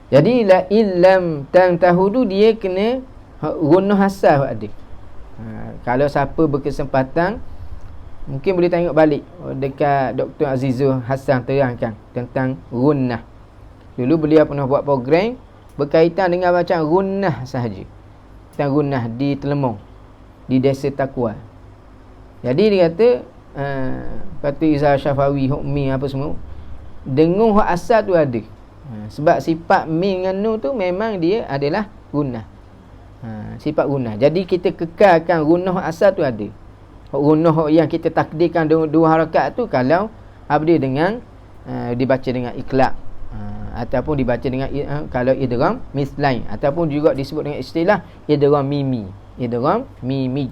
Jadi la illam tantahu tu dia kena gunnah asal ada. Kalau siapa berkesempatan mungkin boleh tengok balik dekat Dr. Azizul Hasan terangkan tentang gunnah. Dulu beliau pernah buat program berkaitan dengan bacaan gunnah sahaja. Tentang gunnah di Telemong, di Desa Takwa. Jadi dia kata Izzah Syafawi, Hukmi apa semua, dengung hak asal tu ada. Sebab sifat min dengan nun tu memang dia adalah gunnah. Sifat gunnah. Jadi kita kekalkan gunnah hak asal tu ada. Hak gunnah yang kita takdirkan dua harakat tu kalau apa dia dengan dibaca dengan iklaq, ataupun dibaca dengan kalau idgham mislain, ataupun juga disebut dengan istilah idgham mimi. Idgham mimi.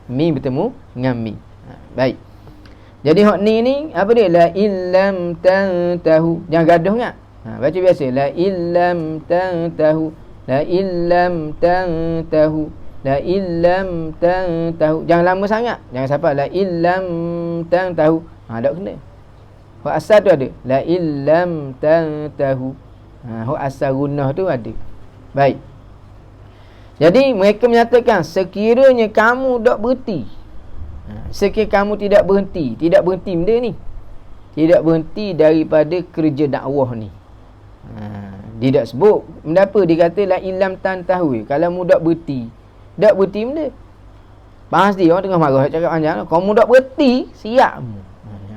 Mim bertemu dengan mi. Baik. Jadi hak ni apa dia? La illam tantahu. Jangan gaduh ingat. Baca biasa. La illam tantahu. La illam tantahu. La illam tantahu. Jangan lama sangat. Jangan sampai la illam tantahu. Tak kena. Hak asal tu ada. La illam tantahu. Hak asal gunnah tu ada. Baik. Jadi mereka menyatakan sekiranya kamu tak berhenti, sekiranya kamu tidak berhenti benda ni, tidak berhenti daripada kerja dakwah ni. Dia tak sebut benda apa, dia kata la illam tantahu. Kalau kamu tak berhenti benda, pasti orang tengah marah cakap panjang, kamu tak berhenti siap.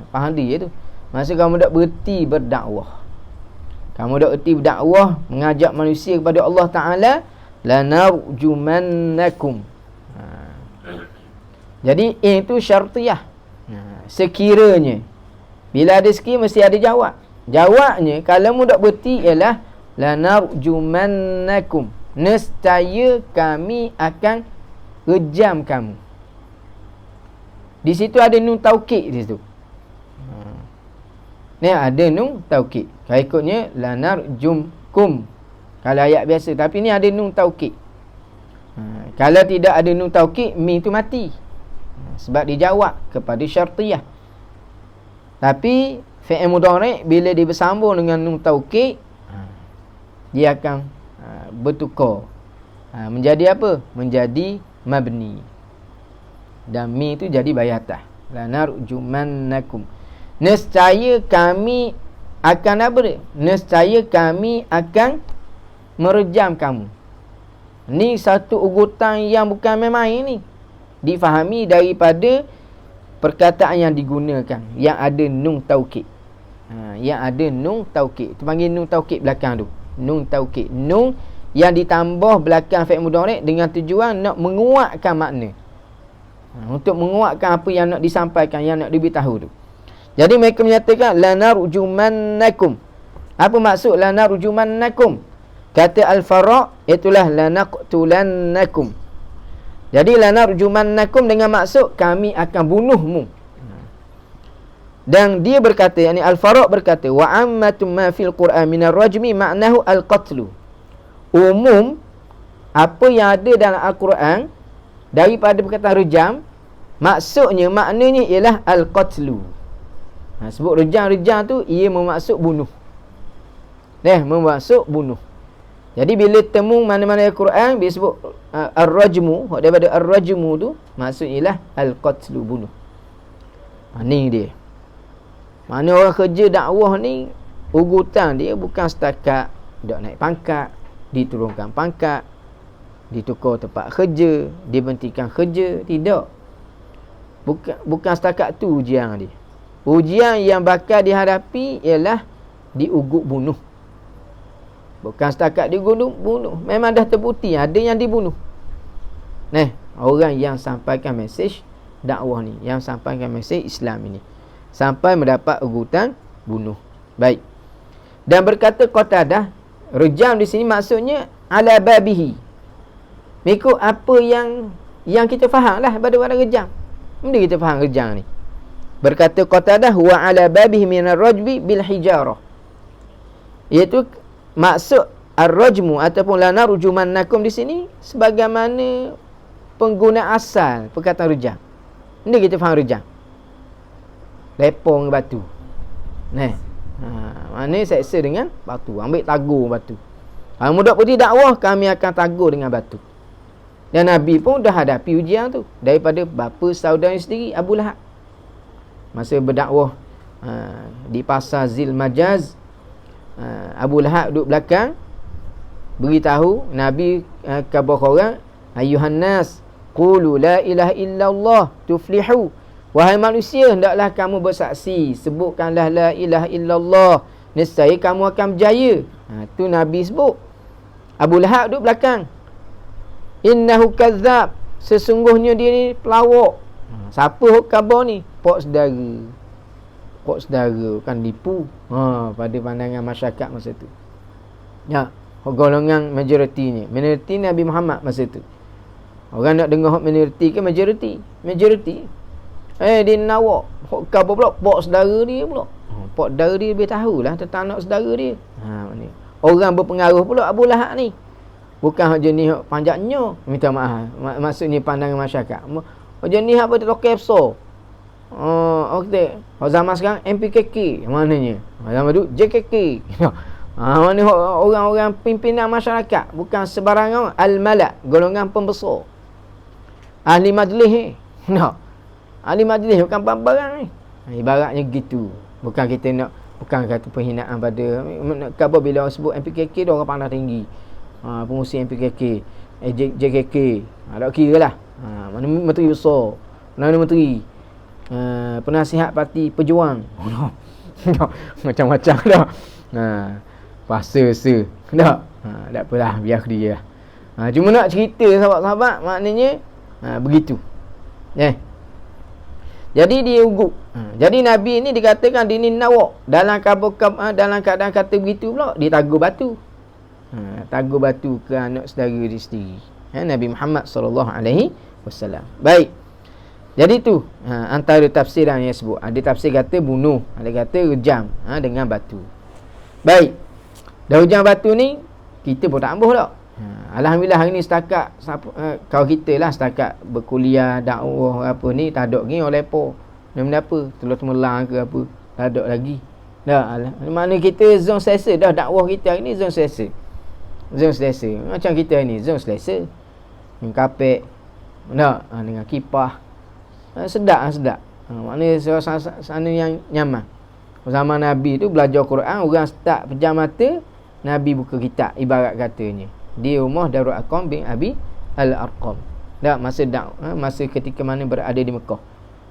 Faham dia tu. Masa kamu tak berhenti berdakwah, kamu tak berhenti berdakwah mengajak manusia kepada Allah Ta'ala, lanarjumannakum. Jadi itu syartiyah. Sekiranya, bila ada sekir mesti ada jawab. Jawabnya kalau mu tak berhenti ialah lanarjumannakum, nescaya kami akan rejam kamu. Di situ ada nun taukid di situ. Ni ada nun taukid. Kalau ikutnya lanarjumkum kalau ayat biasa, tapi ni ada nun taukid. Kalau tidak ada nun taukid, mi tu mati. Sebab dijawab kepada syartiyah. Tapi fi'il mudhari' bila dia bersambung dengan nun taukid, dia akan bertukar. Menjadi apa? Menjadi mabni. Dan mi tu jadi bayatah. Lanarjumannakum. Nescaya kami akan apa? Nescaya kami akan merejam kamu. Ni satu ugutan yang bukan main-main ni. Difahami daripada perkataan yang digunakan, yang ada nun taukid. Yang ada nun taukid. Itu panggil nun taukid belakang tu. Nun taukid. Nun yang ditambah belakang fi'il mudhari' dengan tujuan nak menguatkan makna. Untuk menguatkan apa yang nak disampaikan, yang nak diberitahu tu. Jadi mereka menyatakan lanarjumannakum. Apa maksud lanarjumannakum? Kata Al-Farra' itulah lanaqtulannakum. Jadi lanarjumannakum dengan maksud kami akan bunuhmu. Dan dia berkata, yakni Al-Farra' berkata, wa ammatum ma fil Qur'an minar rajmi ma'nahu al-qatlu. Umum apa yang ada dalam Al-Quran daripada perkataan rejam, maksudnya, maknanya ialah al-qatlu. Sebut rejam tu ia bermaksud bunuh. Bermaksud bunuh. Jadi bila temu mana-mana Al-Quran bila sebut ar-rajmu, daripada ar-rajmu tu maksudnya ialah al-qatlu, bunuh. Ni dia. Mana orang kerja dakwah ni, ugutan dia bukan setakat dak naik pangkat, diturunkan pangkat, ditukar tempat kerja, diberhentikan kerja, tidak. Bukan setakat tu ujian dia. Ujian yang bakal dihadapi ialah diugut bunuh. Bukan setakat bunuh. Memang dah terbukti ada yang dibunuh. Orang yang sampaikan mesej dakwah ni, yang sampaikan mesej Islam ini, sampai mendapat ugutan bunuh. Baik. Dan berkata Qatadah, rejam di sini maksudnya ala babihi. Mengikut apa yang kita faham lah pada rejam. Benda kita faham rejam ni. Berkata Qatadah, wa ala babihi minar rajbi bil hijarah. Iaitu maksud ar-rajmu ataupun lanarjumannakum di sini sebagaimana pengguna asal perkataan rejam. Ini kita faham rejam. Lepong batu. Maknanya seksa dengan batu. Ambil tagur batu. Kalau mudah putih dakwah, kami akan tagur dengan batu. Dan Nabi pun dah hadapi ujian tu daripada bapa saudara sendiri, Abu Lahab. Masa berdakwah di pasar Zil Majaz, Abu Lahab duduk belakang, beritahu Nabi kepada orang, ayuhan nas qulu la ilaha illallah tuflihu. Wahai manusia, hendaklah kamu bersaksi, sebutkanlah la ilaha illallah, nescaya kamu akan berjaya. Tu Nabi sebut. Abu Lahab duduk belakang. Innahu kazzab, sesungguhnya dia ni pelawak. Siapa khabar ni? Pak saudara kan tipu. Pada pandangan masyarakat masa tu. Ya, golongan majoritinya. Minoriti Nabi Muhammad masa tu. Orang nak dengar minoriti ke majoriti? Majoriti. Dia nawak. Khabar pula pak saudara dia pula. Pak saudara dia lebih tahulah tentang anak saudara dia. Orang berpengaruh pula Abu Lahab ni. Bukan hak jenis hak panjangnya, minta maaf. Maksudnya pandangan masyarakat. Hak jenis apa tu lokal besar. Okey. Hak zaman sekarang MPKK maknanya. Zaman dulu JKK. Mana orang-orang pimpinan masyarakat, bukan sebarang orang. Al-Malak, golongan pembesar. Ahli majlis ahli majlis bukan barang ni. Ibaratnya gitu. Bukan kita nak, bukan kata penghinaan pada khabar bila orang sebut MPKK dia orang pandang tinggi. Pengurusi MPKK, JKK, tak kira lah. Mana menteri besar, mana menteri, penasihat parti pejuang. Macam-macam dah. Pasal tak? Tak apalah, biar dia. Cuma nak cerita sahabat-sahabat, maknanya begitu. Jadi dia ugut. Jadi Nabi ni dikatakan dia ni nawak. Dalam keadaan kata begitu pula, dia tagur batu. Tagur batu ke anak saudara dia sendiri. Nabi Muhammad SAW. Baik. Jadi tu antara tafsiran yang sebut. Ada tafsir kata bunuh, ada kata rejam dengan batu. Baik. Dah rejam batu ni, kita pun tak ambuh tak. Alhamdulillah hari ni setakat kalau kita lah setakat berkuliah, dakwah apa ni, tak ada lagi oleh apa. Benda apa? Telur temelang ke apa? Tak ada lagi. Dah, mana kita zon selesa dah dakwah kita hari ni, zon selesa. Zon selesa. Macam kita ni zon selesa. Dengan kapek. Dengan kipah. Sedap. Maknanya sana yang nyaman. Zaman Nabi tu belajar Quran, orang start pejam mata, Nabi buka kitab, ibarat katanya. Di rumah Darul Arqam bin Abi Al-Arqam. Masa ketika mana berada di Mekah.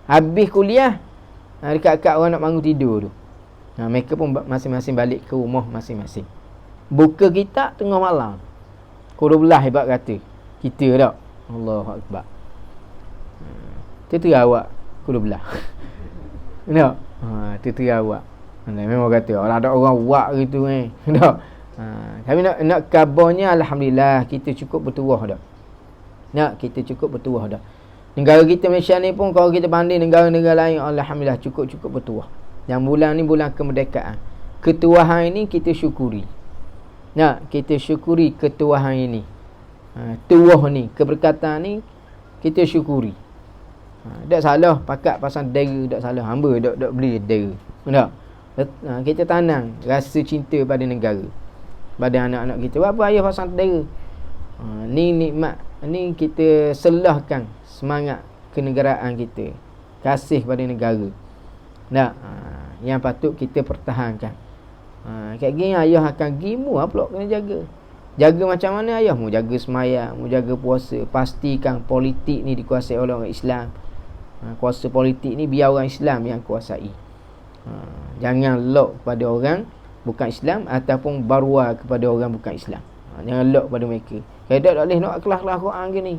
Habis kuliah, dekat-dekat orang nak bangun tidur tu. Mereka pun masing-masing balik ke rumah masing-masing. Buka kitab tengah malam. Qul belah hebat kata. Kita tak? Allahu Akbar. Terawak qul belah. Tak? Terawak. Memang kata orang ada orang buat gitu tak? Tapi nak kabarnya alhamdulillah kita cukup bertuah dah. Kita cukup bertuah dah. Negara kita Malaysia ni pun kalau kita banding negara-negara lain, alhamdulillah cukup bertuah. Yang bulan ni bulan kemerdekaan. Ketuahan ini kita syukuri. Kita syukuri ketuahan ini. Tuah ni, keberkatan ni kita syukuri. Tak salah pakat pasal dera, tak salah. Hamba tak beli dera. Tak? Kita tanam rasa cinta pada negara, pada anak-anak kita. Apa ayah pasal dera? Ni nikmat. Ni kita selahkan semangat kenegaraan kita, kasih pada negara. Yang patut kita pertahankan. Kat gini ayah akan gimu pula kena jaga. Jaga macam mana ayah? Mu jaga semayang, mu jaga puasa. Pastikan politik ni dikuasai oleh orang Islam. Kuasa politik ni biar orang Islam yang kuasai. Jangan lock kepada orang bukan Islam ataupun barwa kepada orang bukan Islam. Jangan lock pada mereka. Kalau tak boleh nak kelas-kelas Quran gini.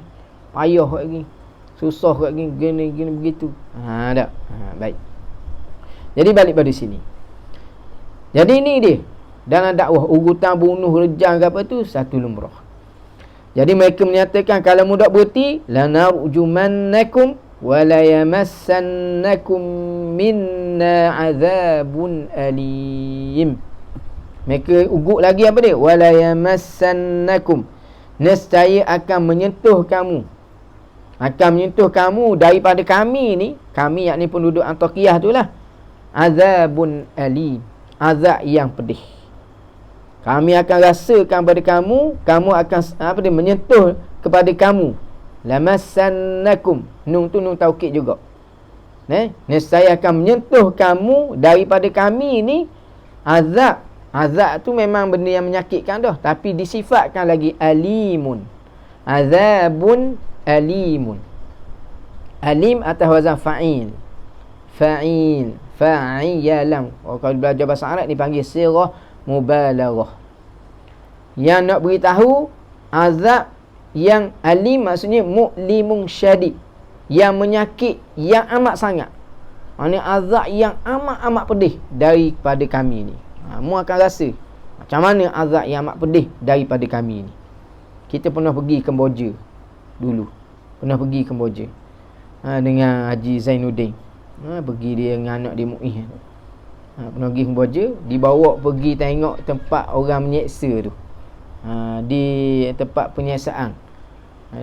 Payah kat gini. Susah kat gini begitu. Tak. Baik. Jadi balik pada sini. Jadi ini dia. Dalam dakwah ugutan bunuh rejam ke apa tu satu lumrah. Jadi mereka menyatakan kalau mudak berhenti lanarjumannakum wa la yamassannakum minna azabun alim. Mereka ugut lagi apa dia? Wa la yamassannakum, nescaya akan menyentuh kamu. Akan menyentuh kamu daripada kami ni, kami yakni penduduk Antakiyah itulah. Azabun alim, azab yang pedih. Kami akan rasakan pada kamu, kamu akan menyentuh kepada kamu. Lamassannakum, nun tu nun taukid juga. Nescaya akan menyentuh kamu daripada kami ni azab. Azab tu memang benda yang menyakitkan dah, tapi disifatkan lagi alimun. Azabun alimun. Alim atas wazan fa'il. Fa'iyalam. Kalau belajar bahasa Arab ni panggil sirah mubalaghah. Yang nak beritahu azab yang alim maksudnya mu'limun syadid, yang menyakit, yang amat sangat. Ini azab yang amat-amat pedih daripada kami ni. Mu akan rasa macam mana azab yang amat pedih daripada kami ni. Kita pernah pergi Kemboja dulu. Dengan Haji Zainuddin. Pergi dia dengan anak dia Muiz. Pernah pergi Kemboja, dibawa pergi tengok tempat orang menyeksa tu. Di tempat penyiasaan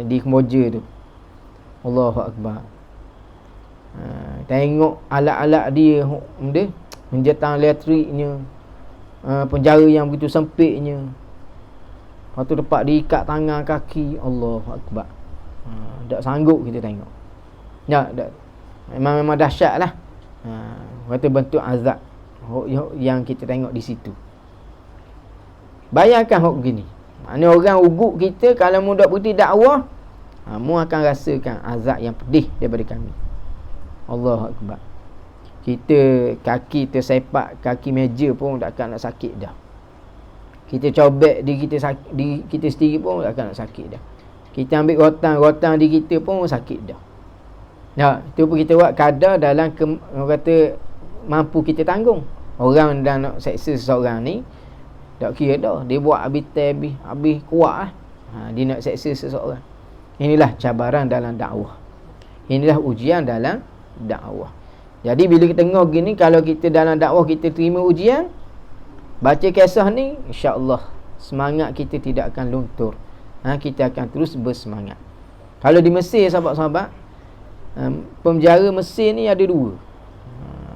di Kemboja tu. Allahu Akbar. Tengok alat-alat dia menjetang elektriknya, penjara yang begitu sempitnya. Lepas tu tempat diikat tangan kaki. Allahu Akbar. Tak sanggup kita tengok. Tak. Memang dahsyat lah. Kata bentuk azab yang kita tengok di situ. Bayangkan hok begini. Maknanya orang ugut kita, kalau mu dak berhenti dakwah, mu akan rasakan azab yang pedih daripada kami. Allahu Akbar. Kita kaki tersepak kaki meja pun takkan nak sakit dah. Kita cobek diri kita sendiri pun takkan nak sakit dah. Kita ambil rotan di kita pun sakit dah. Itu pun kita buat kadar dalam orang kata mampu kita tanggung. Orang dah nak seksa seseorang ni, tak kira dah, dia buat habis kuat lah. Dia nak seksa seseorang. Inilah cabaran dalam dakwah. Inilah ujian dalam dakwah. Jadi bila kita tengok gini, kalau kita dalam dakwah kita terima ujian, baca kisah ni, insya-Allah semangat kita tidak akan luntur. Kita akan terus bersemangat. Kalau di Mesir, sahabat-sahabat, penjara Mesir ni ada dua.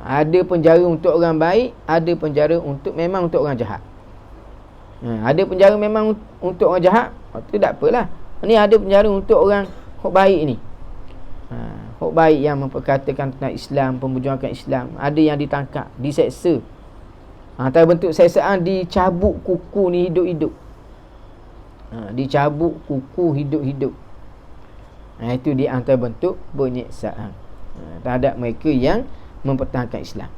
Ada penjara untuk orang baik, ada penjara memang untuk orang jahat. Ada penjara memang untuk orang jahat, itu tak apalah. Ni ada penjara untuk orang hok baik ni. Hok baik yang memperkatakan tentang Islam, memperjuangkan Islam. Ada yang ditangkap, diseksa. Antara bentuk seksaan, dicabut kuku ni hidup-hidup. Dicabut kuku hidup-hidup. Itu di antara bentuk penyiksaan terhadap mereka yang mempertahankan Islam.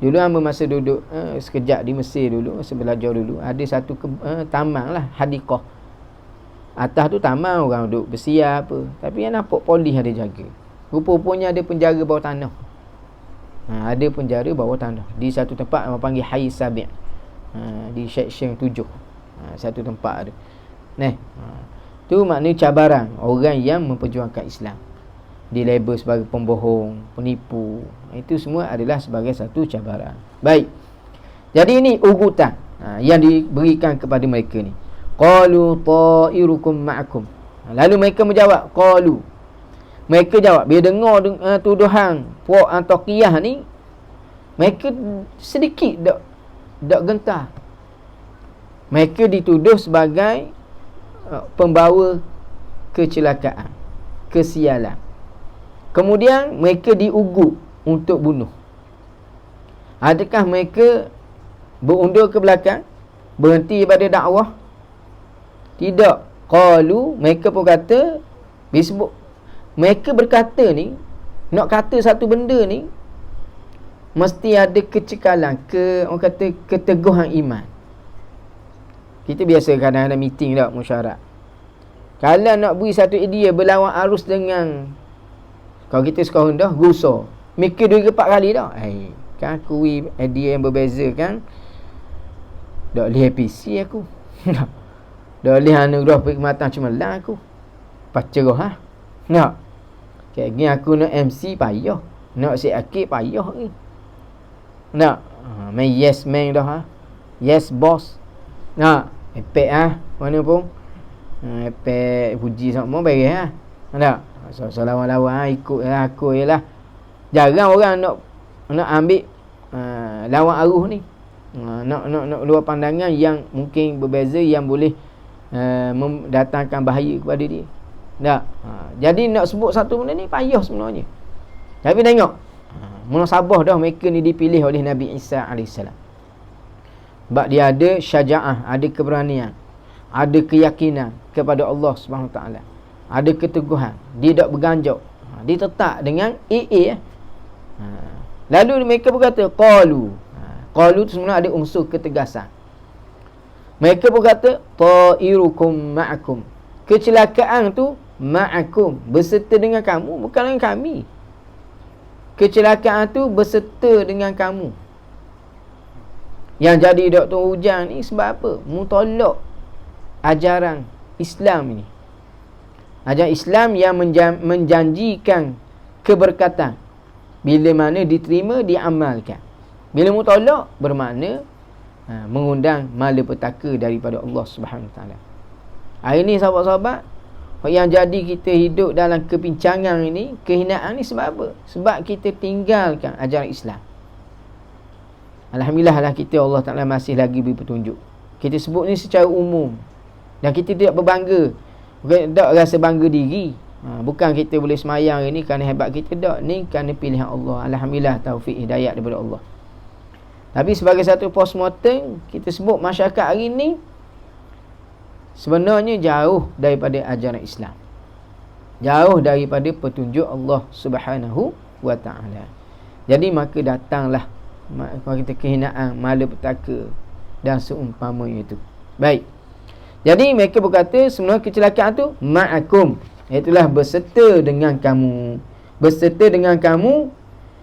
Dulu hamba masa duduk sekejap di Mesir dulu, masa belajar dulu, ada satu taman lah, hadiqah. Atas tu taman, orang duduk bersiar apa, tapi yang nampak polis ada jaga. Rupa-rupanya ada penjara bawah tanah. Ada penjara bawah tanah di satu tempat orang panggil Hayy Sabi', di section 7. Satu tempat ada. Tu maknanya cabaran orang yang memperjuangkan Islam, dilabel sebagai pembohong, penipu. Itu semua adalah sebagai satu cabaran. Baik. Jadi ini ugutan yang diberikan kepada mereka ni. Qalu ta'irukum ma'akum. Lalu mereka menjawab, qalu. Mereka jawab bila dengar tuduhan puak Antokiyah ni, mereka sedikit dak gentar. Mereka dituduh sebagai pembawa kecelakaan, kesialan. Kemudian mereka diugut untuk bunuh. Adakah mereka berundur ke belakang, berhenti pada dakwah? Tidak. Qalu, mereka pun kata, disebut mereka berkata ni, nak kata satu benda ni mesti ada kecekalan, orang kata keteguhan iman. Kita biasa kadang-kadang meeting tak, musyawarah. Kalau nak beri satu idea berlawan arus dengan, kalau kita suka rendah, gusar, mikir 2-4 kali dah. Kan aku beri idea yang berbeza kan. Tak boleh APC aku. Tak boleh anugerah perkhidmatan cemerlang aku. Pacerah nak. Kayak gini aku nak MC payah. Nak si akid payah ni. Nak main yes man dah yes boss. Nak epek mana pun. Epek puji sama beres Tak. So lawan-lawan ikut aku jelah. Jarang orang nak ambil lawan arus ni. nak luar pandangan yang mungkin berbeza, yang boleh mendatangkan bahaya kepada dia. Tak. Jadi nak sebut satu benda ni payah sebenarnya. Tapi tengok, munasabah dah mereka ni dipilih oleh Nabi Isa AS. Sebab dia ada syaja'ah, ada keberanian, ada keyakinan kepada Allah SWT, ada keteguhan, dia tak berganjak, dia tetap dengan Lalu mereka berkata qalu. Qalu tu sebenarnya ada unsur ketegasan. Mereka berkata ta'irukum ma'akum. Kecelakaan tu ma'akum, berserta dengan kamu, bukan dengan kami. Kecelakaan tu berserta dengan kamu. Yang jadi Dr. Ujang ni sebab apa? Mutolak ajaran Islam ni. Ajaran Islam yang menjanjikan keberkatan. Bila mana diterima, diamalkan. Bila mutolak, bermakna mengundang malapetaka daripada Allah Subhanahu Wa Taala. Hari ni sahabat-sahabat, yang jadi kita hidup dalam kepincangan ini, kehinaan ni sebab apa? Sebab kita tinggalkan ajaran Islam. Alhamdulillah lah kita, Allah Ta'ala masih lagi beri petunjuk. Kita sebut ni secara umum. Dan kita tidak berbangga. Bukan tak rasa bangga diri. Bukan kita boleh semayang ini kerana hebat kita, tak. Ni kerana pilihan Allah. Alhamdulillah taufik hidayat daripada Allah. Tapi sebagai satu postmortem, kita sebut masyarakat hari ni sebenarnya jauh daripada ajaran Islam. Jauh daripada petunjuk Allah Subhanahu Wa Ta'ala. Jadi maka datanglah kita kehinaan, malapetaka dan seumpamanya itu. Baik. Jadi mereka berkata sebenarnya kecelakaan tu ma'akum, iaitulah berserta dengan kamu. Berserta dengan kamu,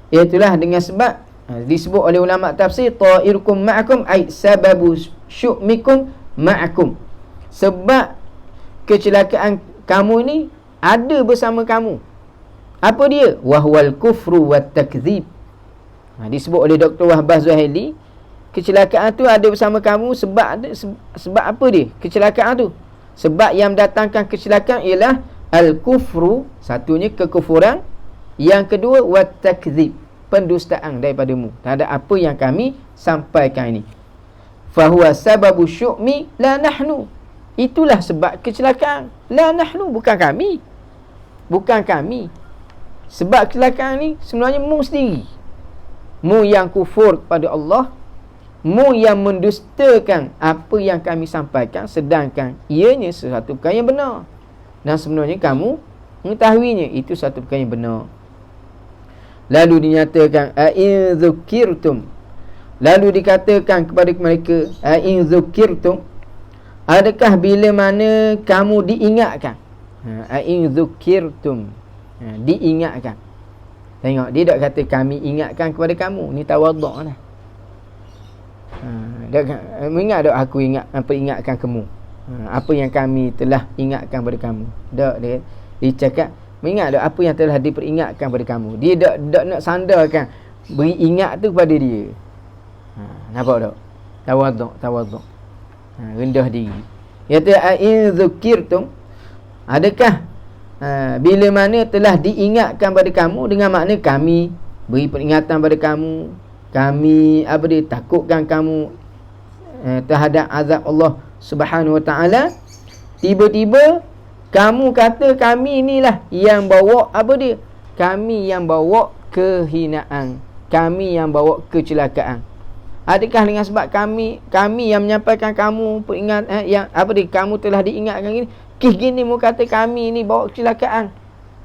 iaitulah dengan sebab disebut oleh ulama tafsir ta'irukum ma'akum ay sababu syu'mikum ma'akum. Sebab kecelakaan kamu ni ada bersama kamu. Apa dia? Wahwal kufru wat takdzib. Disebut oleh Dr. Wahbah Zuhaili, kecelakaan tu ada bersama kamu sebab apa dia? Kecelakaan tu, sebab yang mendatangkan kecelakaan ialah al-kufru, satunya kekufuran, yang kedua wat takdzib, pendustaan daripadamu terhadap apa yang kami sampaikan ini. Fahuwa sababu syu'mi la nahnu. Itulah sebab kecelakaan. La nahnu, bukan kami. Bukan kami. Sebab kecelakaan ni sebenarnya mu sendiri. Mu yang kufur kepada Allah, mu yang mendustakan apa yang kami sampaikan, sedangkan ianya sesuatu perkara yang benar. Dan sebenarnya kamu mengetahuinya itu satu perkara yang benar. Lalu dinyatakan a'in dzukirtum. Lalu dikatakan kepada mereka, a'in dzukirtum, adakah bila mana kamu diingatkan? A'in dzukirtum, diingatkan. Tengok, dia tak kata kami ingatkan kepada kamu. Ni tawaduk lah. Mengingat tak aku ingatkan kamu, apa yang kami telah ingatkan kepada kamu. Tak, dia cakap mengingat tak apa yang telah diperingatkan kepada kamu. Dia tak nak sandarkan beri ingat tu kepada dia. Nampak tak? Tawaduk. Rendah diri. Dia kata a'in dzukirtum, adakah bila mana telah diingatkan pada kamu, dengan makna kami beri peringatan pada kamu, kami takutkan kamu terhadap azab Allah Subhanahu Wa Taala. Tiba-tiba kamu kata kami inilah yang bawa kami yang bawa kehinaan, kami yang bawa kecelakaan. Adakah dengan sebab kami yang menyampaikan kamu peringat yang kamu telah diingatkan ini, gini mu kata kami ni bawa kecelakaan?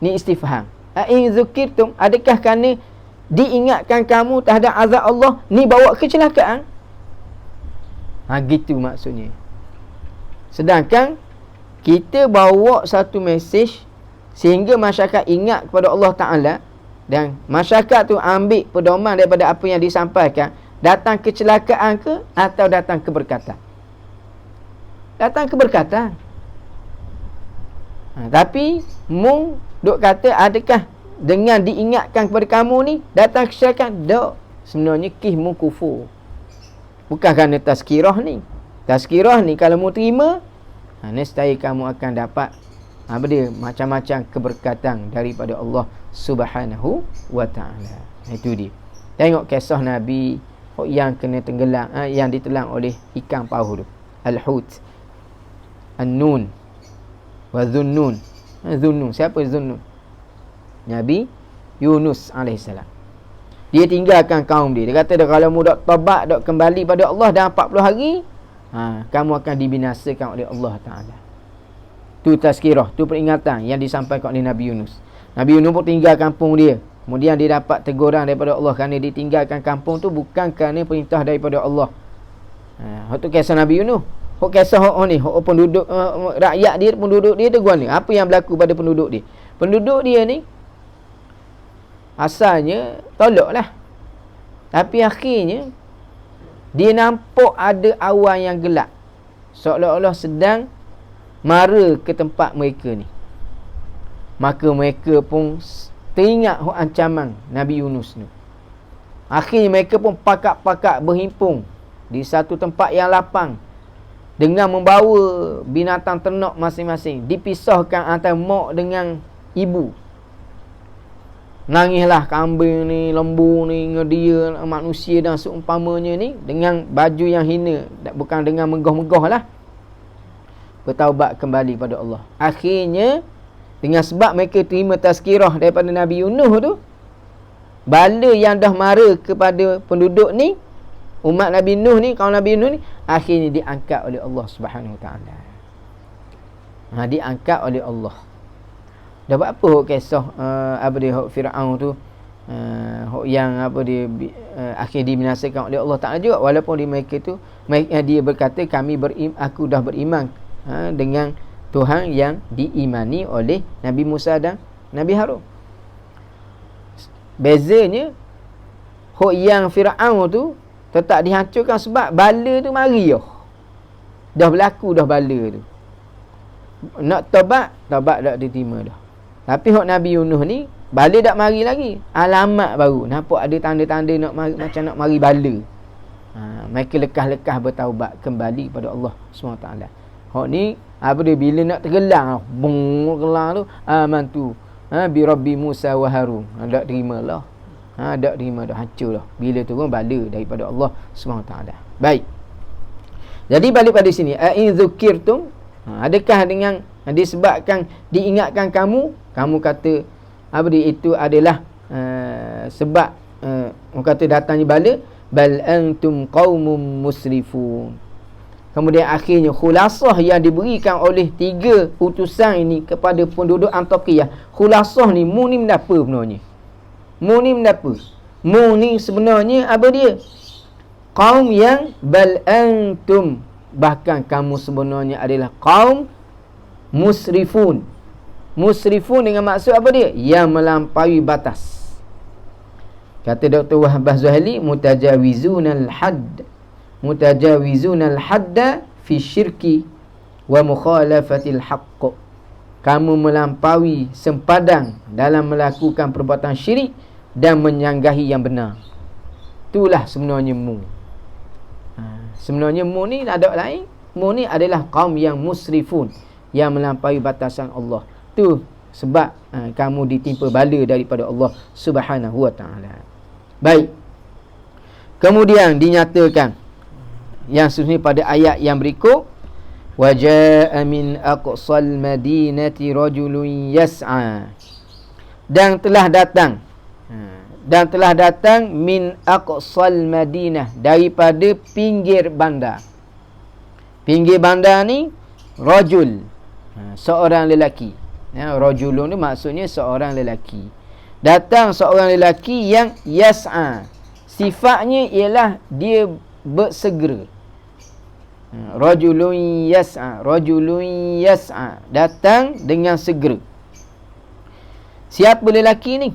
Ni istifham. In zukirtum, adakah kerana diingatkan kamu terhadap azab Allah ni bawa kecelakaan? Gitu maksudnya. Sedangkan kita bawa satu mesej sehingga masyarakat ingat kepada Allah Ta'ala, dan masyarakat tu ambil pedoman daripada apa yang disampaikan. Datang kecelakaan ke atau datang keberkatan? Datang keberkatan. Tapi mu duk kata adakah dengan diingatkan kepada kamu ni datang kecelakaan? Tak. Sebenarnya mu kufur. Bukan kerana tazkirah ni. Tazkirah ni kalau mu terima, nescaya kamu akan dapat macam-macam keberkatan daripada Allah Subhanahu Wa Ta'ala. Itu dia. Tengok kisah Nabi, yang kena tenggelam, yang ditelan oleh ikan paus tu. Al-hut, An-nun wa Dhunnun. Dhunnun, siapa Dhunnun? Nabi Yunus alaihissalam. Dia tinggalkan kaum dia. Dia kata kalau mu dak taubat, dak kembali pada Allah dalam 40 hari, kamu akan dibinasakan oleh Allah Taala. Tu tazkirah, tu peringatan yang disampaikan oleh Nabi Yunus. Nabi Yunus pun tinggal kampung dia. Kemudian dia dapat teguran daripada Allah kerana dia tinggalkan kampung tu bukan kerana perintah daripada Allah. Hak tu kisah Nabi Yunus. Hak kisah hak ni, hak penduduk rakyat dia, penduduk dia tu guna. Apa yang berlaku pada penduduk dia? Penduduk dia ni asalnya tolaklah. Tapi akhirnya dia nampak ada awan yang gelap. Seolah-olah sedang mara ke tempat mereka ni. Maka mereka pun teringat ancaman Nabi Yunus ni. Akhirnya mereka pun pakak-pakak berhimpun di satu tempat yang lapang dengan membawa binatang ternak masing-masing. Dipisahkan antara mak dengan ibu. Nangislah kambing ni, lembu ni, dia manusia dan seumpamanya ni dengan baju yang hina, bukan dengan megah-megah lah. Bertaubat kembali pada Allah. Akhirnya dengan sebab mereka terima tazkirah daripada Nabi Yunus tu, bala yang dah mara kepada penduduk ni, umat Nabi Nuh ni, kaum Nabi Nuh ni, akhirnya diangkat oleh Allah Subhanahu Wa Taala. Diangkat oleh Allah. Dah buat apa kisah apa dia Firaun tu, yang apa dia akhir dibinasakan oleh Allah Taala juga, walaupun di mereka tu dia berkata aku dah beriman dengan Tuhan yang diimani oleh Nabi Musa dan Nabi Harun. Bezanya hok yang Firaun tu tetap dihancurkan sebab bala tu mari dah. Dah berlaku dah bala tu. Nak taubat tak diterima dah. Tapi hok Nabi Yunus ni bala tak mari lagi. Alamat baru. Nampak ada tanda-tanda macam nak mari bala. Mereka lekah-lekah bertaubat kembali pada Allah SWT. Hok ni apa dia bila nak tergelang, bung gelang tu, amantu bi rabbi Musa wa Harun. Tak terimalah. Tak terima dah, hancur dah. Bila turun bala daripada Allah SWT. Baik. Jadi balik pada sini, in dzukirtum, adakah dengan disebabkan diingatkan kamu kata apa dia itu adalah sebab orang kata datangnya bala, bal antum qaumum musrifun. Kemudian akhirnya khulasah yang diberikan oleh 3 utusan ini kepada penduduk Antakiyah. Khulasah ni mu ni mendapa sebenarnya? Mu ni sebenarnya apa dia? Kaum yang bal antum, bahkan kamu sebenarnya adalah kaum musrifun. Musrifun dengan maksud apa dia? Yang melampaui batas. Kata Dr. Wahab Zuhaili, mutajawizunal hadda fi syirki wa mukhalafatil haqq. Kamu melampaui sempadan dalam melakukan perbuatan syirik dan menyanggahi yang benar. Itulah sebenarnya mu. Sebenarnya mu ni ada lain. Mu ni adalah kaum yang musrifun, yang melampaui batasan Allah. Tu sebab kamu ditimpa bala daripada Allah Subhanahu Wa Taala. Baik. Kemudian dinyatakan yang seterusnya pada ayat yang berikut, wajaa min aqsal madinati rajulun yas'a, dan telah datang min aqsal madinah, daripada pinggir bandar. Pinggir bandar ni rajul, seorang lelaki. Rajulun ni maksudnya seorang lelaki. Datang seorang lelaki yang yas'a, sifatnya ialah dia bersegera. Rajulun yas'a, datang dengan segera. Siapa lelaki ni?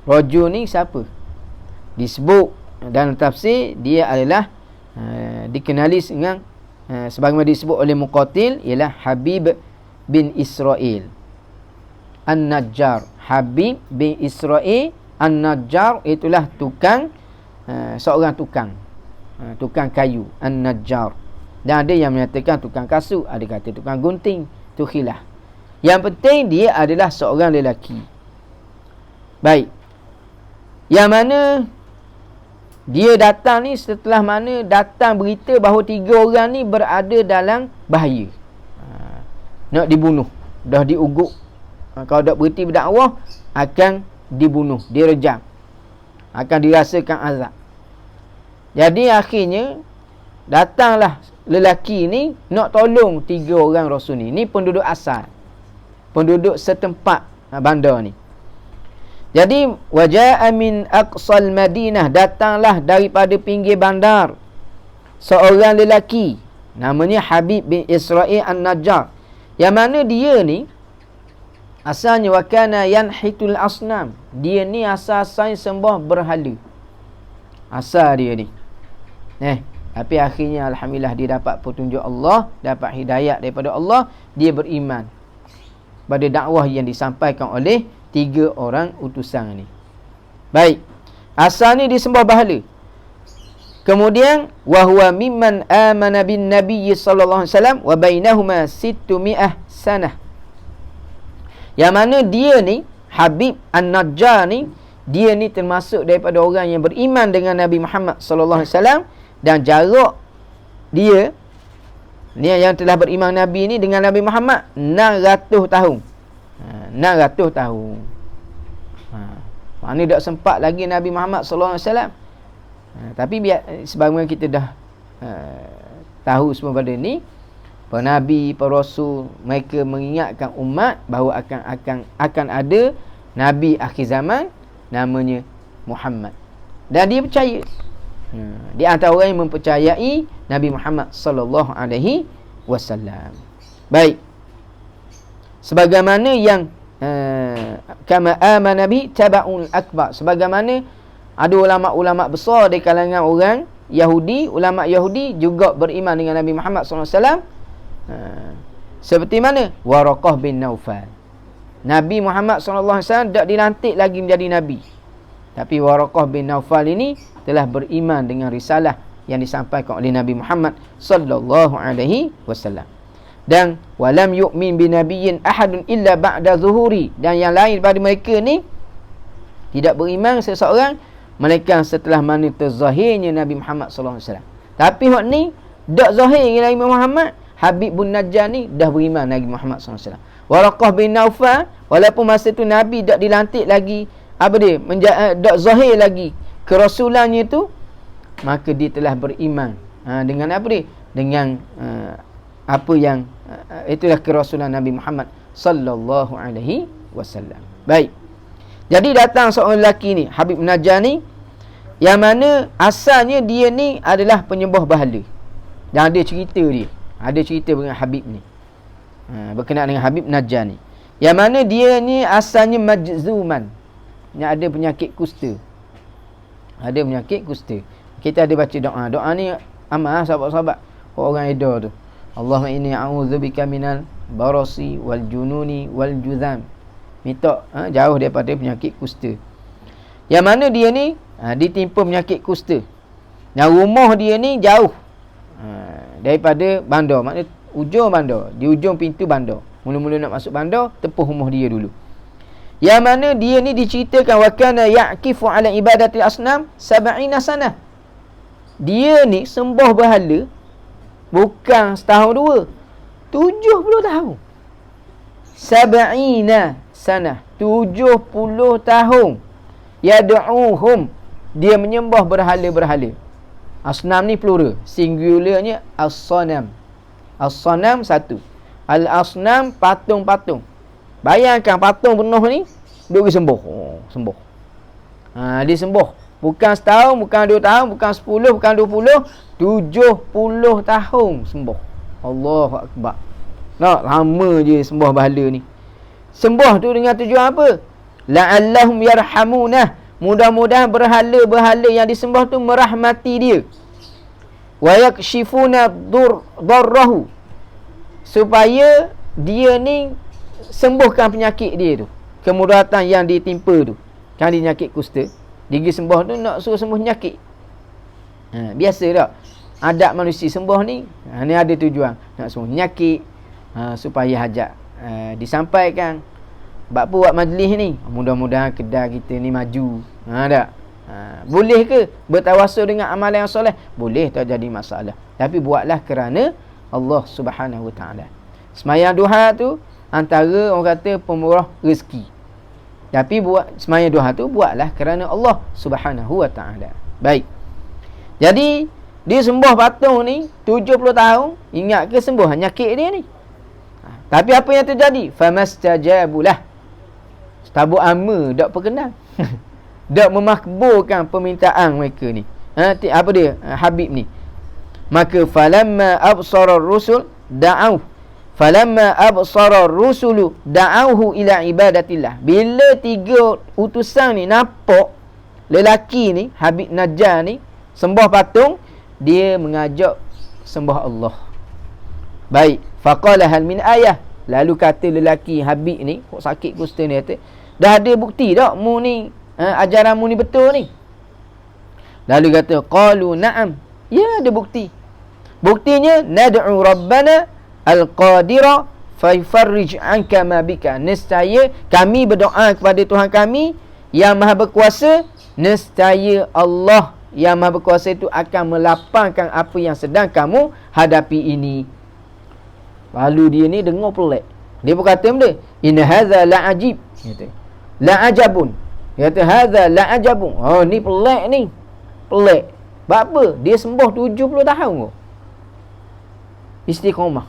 Rajul ni siapa? Disebut dalam tafsir dia adalah dikenali dengan sebagaimana disebut oleh Muqatil, ialah Habib bin Israel An-Najjar. Habib bin Israel An-Najjar itulah tukang, seorang tukang kayu, An-Najjar. Dan ada yang menyatakan tukang kasut, ada kata tukang gunting, tu khilaf. Yang penting dia adalah seorang lelaki. Baik. Yang mana Dia datang ni setelah mana datang berita bahawa 3 orang ni berada dalam bahaya. Nak dibunuh. Dah diugut. Kalau tak berhenti berdakwah, akan dibunuh, direjam. Akan dirasakan azab. Jadi akhirnya, datanglah lelaki ni nak tolong 3 orang Rasul ni. Ni penduduk asal. Penduduk setempat bandar ni. Jadi waja'a min aqsal Madinah, datanglah daripada pinggir bandar seorang lelaki namanya Habib bin Israil An-Najjar, yang mana dia ni asalnya wa kana yanhitul asnam, dia ni asal-asalnya sembah berhala. Asal dia ni. Tapi akhirnya alhamdulillah dia dapat petunjuk Allah, dapat hidayat daripada Allah, dia beriman pada dakwah yang disampaikan oleh 3 orang utusan ni. Baik. Asalnya disembah berhala. Kemudian wa huwa mimman amana bin nabiy sallallahu alaihi wasallam wa bainahuma 600 sanah. Yang mana dia ni Habib An-Najjar ni, dia ni termasuk daripada orang yang beriman dengan Nabi Muhammad sallallahu alaihi wasallam, dan jarak dia ni yang telah beriman Nabi ni dengan Nabi Muhammad 600 tahun. 600 tahun. Maknanya tak sempat lagi Nabi Muhammad sallallahu alaihi wasallam. Tapi sebagaimana kita dah tahu semua pada ni, para nabi, para rasul, mereka mengingatkan umat bahawa akan ada nabi akhir zaman namanya Muhammad. Dan dia percaya. Di antara orang yang mempercayai Nabi Muhammad sallallahu alaihi wasallam. Baik. Sebagaimana yang kama amana bi tabaul akbar, sebagaimana ada ulama-ulama besar di kalangan orang Yahudi, ulama Yahudi juga beriman dengan Nabi Muhammad SAW. Seperti mana? Waraqah bin Naufal. Nabi Muhammad SAW tak dilantik lagi menjadi Nabi, tapi Waraqah bin Naufal ini telah beriman dengan risalah yang disampaikan oleh Nabi Muhammad sallallahu alaihi wasallam. Dan walam yu'min bi nabiyyin ahadun illa ba'da zuhuri, dan yang lain daripada mereka ni tidak beriman seseorang melainkan setelah mana terzahirnya Nabi Muhammad sallallahu alaihi wasallam. Tapi hak ni dak zahir Nabi Muhammad, Habib bin Najjar ni dah beriman Nabi Muhammad sallallahu alaihi wasallam. Waraqah bin Naufal walaupun masa tu Nabi dak dilantik lagi, dak zahir lagi kerasulannya tu, maka dia telah beriman dengan apa dia? Dengan apa yang itulah kerasulan Nabi Muhammad sallallahu alaihi wasallam. Baik. Jadi datang seorang lelaki ni, Habib Najjar ni, yang mana asalnya dia ni adalah penyembah berhala. Dan ada cerita dia. Ada cerita dengan Habib ni. Berkenaan dengan Habib Najjar ni. Yang mana dia ni asalnya majzuman. Yang ada penyakit kusta. Ada penyakit kusta. Kita ada baca doa. Doa ni amal sahabat-sahabat orang Edo tu. Allahumma inni a'udzubika minal barasi wal jununi wal juzam. Minta jauh daripada penyakit kusta. Yang mana dia ni ditimpa penyakit kusta. Dan rumah dia ni jauh daripada bandar. Maknanya ujung bandar, di ujung pintu bandar. Mula-mula nak masuk bandar, tempuh rumah dia dulu. Yang mana dia ni diceritakan wa kana ya'kifu ala ibadatil asnam 70 sanah. Dia ni sembah berhala bukan setahun dua, 70 tahun. 70 sanah, 70 tahun. Yad'uhum, dia menyembah berhala-berhala. Asnam ni plural, singularnya as-sanam. As-sanam satu, al-asnam patung-patung. Bayangkan patung penuh ni duk sembuh. Sembuh. Dia sembuh. Bukan setahun, bukan 2 tahun, bukan 10, bukan 20, 70 tahun sembuh. Allahu akbar. Nak lama je sembah berhala ni. Sembah tu dengan tujuan apa? La'allahum yarhamunah. Mudah-mudahan berhala-berhala yang disembah tu merahmati dia. Wa yakshifuna darrahu. Supaya dia ni sembuhkan penyakit dia tu, kemudaratan yang ditimpa tu. Kan dia penyakit kusta, dia pergi sembah tu nak suruh sembuh penyakit. Biasa tak adab manusia sembah ni, ni ada tujuan nak sembuh penyakit, supaya hajat disampaikan. Sebab apa buat majlis ni? Mudah-mudahan kedai kita ni maju. Tak? Boleh ke bertawassul dengan amalan yang soleh? Boleh, tak jadi masalah. Tapi buatlah kerana Allah Subhanahu Wa Taala. Sembahyang duha tu antara orang kata pemurah rezeki. Tapi buat sembahyang duha tu buatlah kerana Allah Subhanahu Wa Taala. Baik. Jadi dia sembah patung ni 70 tahun, ingat ke sembuh penyakit dia ni? Tapi apa yang terjadi? Famastajabulah. Tabuk ama dak perkenan. Dak memakbulkan permintaan mereka ni. Apa dia? Habib ni. Maka falamma absara rusul da'au. Falamma absara rusulu da'auhu ila ibadatillah. Bila 3 utusan ni nampak lelaki ni, Habib Najjar ni sembah patung, dia mengajak sembah Allah. Baik, faqala hal min ayah. Lalu kata lelaki Habib ni, kok sakit kusta ni, kata, dah ada bukti tak mu ni, ajaran mu ni betul ni? Lalu kata, qalu na'am. Ya, ada bukti. Buktinya, nad'u rabbana al-qadira fayfarrij anka ma bika. Nescaya kami berdoa kepada Tuhan kami yang maha berkuasa, nescaya Allah yang maha berkuasa itu akan melapangkan apa yang sedang kamu hadapi ini. Lalu dia ni dengar pelik. Dia berkata benda, in hadza la ajib. Kata, la ajabun. Dia kata hadza la ajabun. Oh, ni pelik ni. Pelik. Sebab apa? Dia sembah 70 tahun kau. Istiqamah.